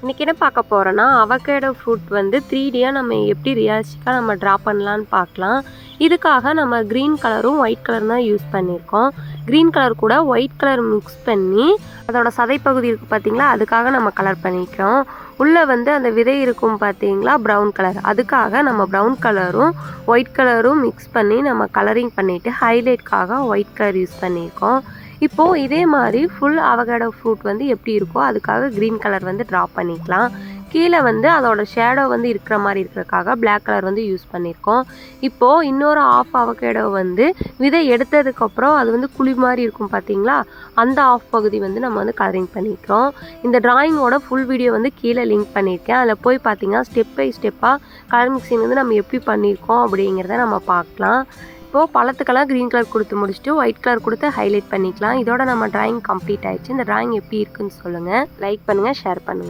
இன்றைக்கி என்ன பார்க்க போகிறோன்னா அவகேடோ ஃப்ரூட் வந்து 3Dயாக நம்ம எப்படி ரியலிஸ்டிக்காக நம்ம ட்ரா பண்ணலான்னு பார்க்கலாம். இதுக்காக நம்ம க்ரீன் கலரும் ஒயிட் கலரும் தான் யூஸ் பண்ணியிருக்கோம். க்ரீன் கலர் கூட ஒயிட் கலர் மிக்ஸ் பண்ணி அதோட சதைப்பகுதி இருக்குது பார்த்திங்களா, அதுக்காக நம்ம கலர் பண்ணிக்கிறோம். உள்ளே வந்து அந்த விதை இருக்கும் பார்த்தீங்களா ப்ரௌன் கலர், அதுக்காக நம்ம ப்ரௌன் கலரும் ஒயிட் கலரும் மிக்ஸ் பண்ணி நம்ம கலரிங் பண்ணிவிட்டு ஹைலைட்காக ஒயிட் கலர் யூஸ் பண்ணியிருக்கோம். இப்போது இதே மாதிரி ஃபுல் அவகேடோ ஃப்ரூட் வந்து எப்படி இருக்கோ அதுக்காக க்ரீன் கலர் வந்து ட்ரா பண்ணிக்கலாம். கீழே வந்து அதோட ஷேடோ வந்து இருக்கிற மாதிரி இருக்கிறதுக்காக பிளாக் கலர் வந்து யூஸ் பண்ணியிருக்கோம். இப்போது இன்னொரு ஆஃப் அவகேடோ வந்து விதை எடுத்ததுக்கப்புறம் அது வந்து குழி மாதிரி இருக்கும் பார்த்தீங்களா, அந்த ஆஃப் பகுதி வந்து நம்ம வந்து கலரிங் பண்ணிக்கிறோம். இந்த ட்ராயிங்கோட ஃபுல் வீடியோ வந்து கீழே லிங்க் பண்ணியிருக்கேன். அதில் போய் பார்த்தீங்கன்னா ஸ்டெப் பை ஸ்டெப்பாக கலர் மிக்சிங் வந்து நம்ம எப்படி பண்ணியிருக்கோம் அப்படிங்கிறத நம்ம பார்க்கலாம். இப்போது பழத்துக்கெல்லாம் க்ரீன் கலர் கொடுத்து முடிச்சுட்டு ஒயிட் கலர் கொடுத்து ஹைலைட் பண்ணிக்கலாம். இதோட நம்ம ட்ராயிங் கம்ப்ளீட் ஆயிடுச்சு. இந்த ட்ராயிங் எப்படி இருக்குன்னு சொல்லுங்கள். லைக் பண்ணுங்கள், ஷேர் பண்ணுங்கள்.